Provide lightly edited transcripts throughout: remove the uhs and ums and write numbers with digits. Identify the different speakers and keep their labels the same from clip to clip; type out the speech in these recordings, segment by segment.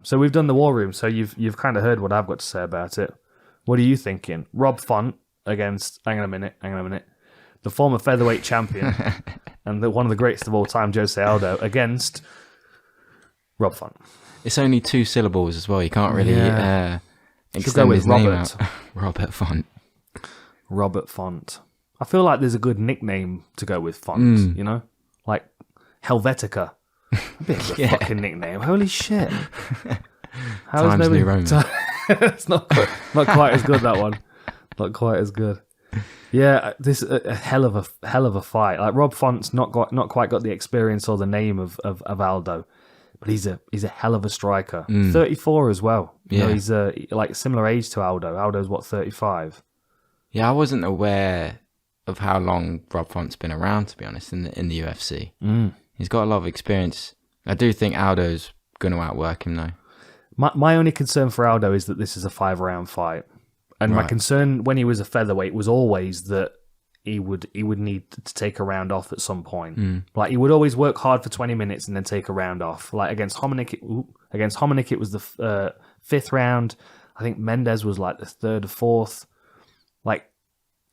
Speaker 1: So we've done the War Room. So you've kind of heard what I've got to say about it. What are you thinking? Rob Font against... Hang on a minute. The former featherweight champion and one of the greatest of all time, Jose Aldo, against Rob Font.
Speaker 2: It's only 2 syllables as well. You can't really
Speaker 1: Should go with
Speaker 2: his name
Speaker 1: Robert.
Speaker 2: out. Robert Font.
Speaker 1: Robert Font. I feel like there's a good nickname to go with Font, you know? Like Helvetica. A bit of a fucking nickname. Holy shit. How
Speaker 2: Times New Roman.
Speaker 1: It's not quite as good, that one. Not quite as good. Yeah, this is a hell of a fight. Like Rob Font's not quite got the experience or the name of Aldo, but he's a hell of a striker. 34 as well. You know, he's like similar age to Aldo. Aldo's what, 35?
Speaker 2: Yeah, I wasn't aware of how long Rob Font's been around, to be honest, in the UFC. He's got a lot of experience. I do think Aldo's going to outwork him though.
Speaker 1: My only concern for Aldo is that this is a 5-round fight. And my concern when he was a featherweight was always that he would need to take a round off at some point. Like he would always work hard for 20 minutes and then take a round off. Like against Hominick, it was the 5th round. I think Mendes was like the 3rd or 4th. Like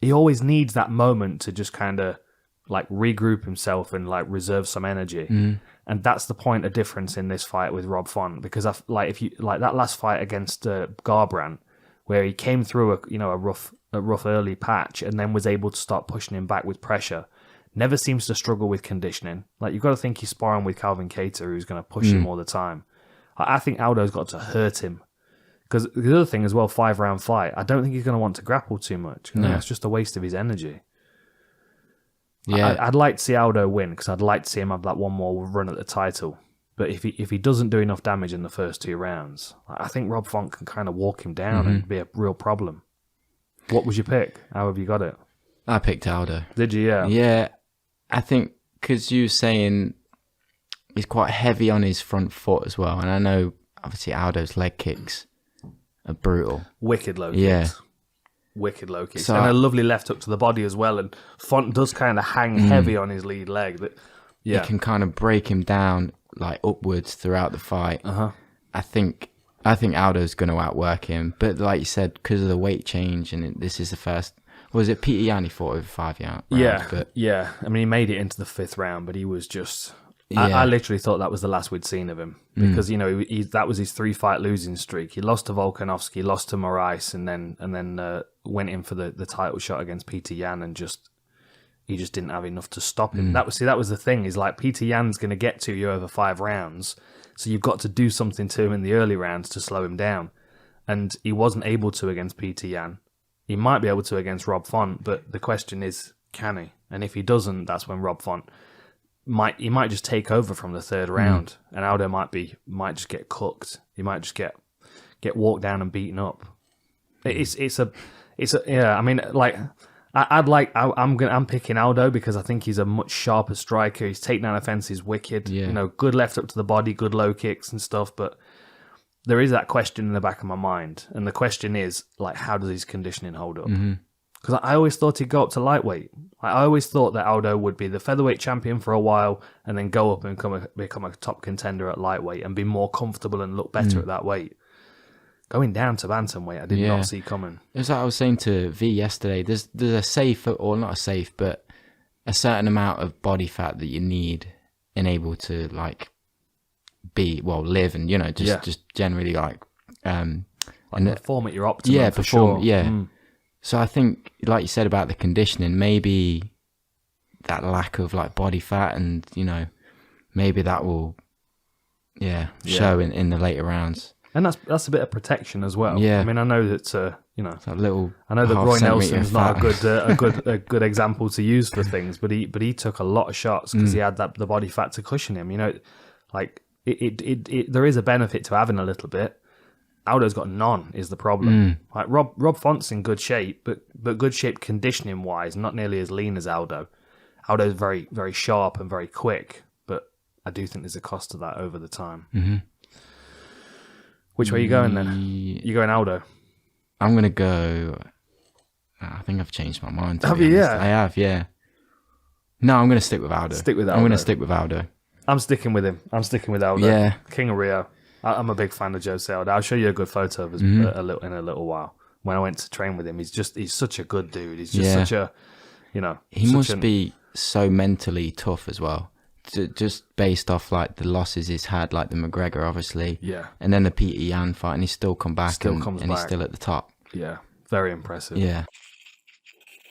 Speaker 1: he always needs that moment to just kind of like regroup himself and like reserve some energy. And that's the point of difference in this fight with Rob Font, because if you like that last fight against Garbrandt, where he came through a rough early patch and then was able to start pushing him back with pressure. Never seems to struggle with conditioning. Like you've got to think he's sparring with Calvin Kattar, who's going to push him all the time. I think Aldo's got to hurt him. Because the other thing as well, 5-round fight, I don't think he's going to want to grapple too much. No. It's just a waste of his energy. Yeah, I'd like to see Aldo win because I'd like to see him have that one more run at the title. But if he doesn't do enough damage in the first 2 rounds, I think Rob Font can kind of walk him down and be a real problem. What was your pick? How have you got it?
Speaker 2: I picked Aldo.
Speaker 1: Did you? Yeah.
Speaker 2: Yeah, I think because you were saying he's quite heavy on his front foot as well, and I know obviously Aldo's leg kicks are brutal.
Speaker 1: Wicked low kicks.
Speaker 2: Yeah.
Speaker 1: Wicked low kicks. And a lovely left hook to the body as well. And Font does kind of hang heavy on his lead leg. But
Speaker 2: it can kind of break him down like upwards throughout the fight. I think Aldo's going to outwork him. But like you said, because of the weight change, and this is the first... Was it Peter Yan he fought over 5 rounds?
Speaker 1: Yeah. I mean, he made it into the 5th round, but he was just... I literally thought that was the last we'd seen of him because you know that was his 3-fight losing streak. He lost to Volkanovski, lost to Moraes, and then went in for the title shot against Peter Yan, and he just didn't have enough to stop him. That was the thing. Is like Peter Yan's going to get to you over 5 rounds, so you've got to do something to him in the early rounds to slow him down, and he wasn't able to against Peter Yan. He might be able to against Rob Font, but the question is, can he? And if he doesn't, that's when Rob Font might just take over from the 3rd round, and Aldo might just get cooked. He might just get walked down and beaten up. It's a I mean, like I'm picking Aldo because I think he's a much sharper striker. His takedown offense is wicked. You know, good left up to the body, good low kicks and stuff. But there is that question in the back of my mind, and the question is like, how does his conditioning hold up? Because I always thought he'd go up to lightweight. I always thought that Aldo would be the featherweight champion for a while and then go up and become a top contender at lightweight and be more comfortable and look better at that weight. Going down to bantamweight, I did not see coming.
Speaker 2: It was like I was saying to V yesterday, there's a safe, or not a safe, but a certain amount of body fat that you need and able to like live and, you know, just generally like...
Speaker 1: perform at your optimum for
Speaker 2: perform,
Speaker 1: sure.
Speaker 2: Yeah. So I think, like you said about the conditioning, maybe that lack of like body fat, and you know, maybe that will, show in the later rounds.
Speaker 1: And that's a bit of protection as well.
Speaker 2: Yeah.
Speaker 1: I mean, I know that I know that Roy Nelson's not a good example to use for things, but he took a lot of shots because he had the body fat to cushion him. You know, like it there is a benefit to having a little bit. Aldo's got none is the problem. Like Rob Font's in good shape, but good shape conditioning wise, not nearly as lean as Aldo. Aldo's very, very sharp and very quick, but I do think there's a cost to that over the time. Which way are you going then? You going Aldo?
Speaker 2: I'm gonna go. I think I've changed my mind.
Speaker 1: Have you? Yeah,
Speaker 2: I have. Yeah. No, I'm gonna stick with Aldo.
Speaker 1: Stick with Aldo.
Speaker 2: I'm gonna stick with Aldo.
Speaker 1: I'm sticking with him. I'm sticking with Aldo.
Speaker 2: Yeah.
Speaker 1: King of Rio. I'm a big fan of Jose Aldo. I'll show you a good photo of us in a little while. When I went to train with him, he's such a good dude. He's just such a,
Speaker 2: He must be so mentally tough as well. Just based off like the losses he's had, like the McGregor, obviously.
Speaker 1: Yeah.
Speaker 2: And then the Peter Yan fight, and he's still come back
Speaker 1: He's still
Speaker 2: at the top.
Speaker 1: Yeah. Very impressive.
Speaker 2: Yeah.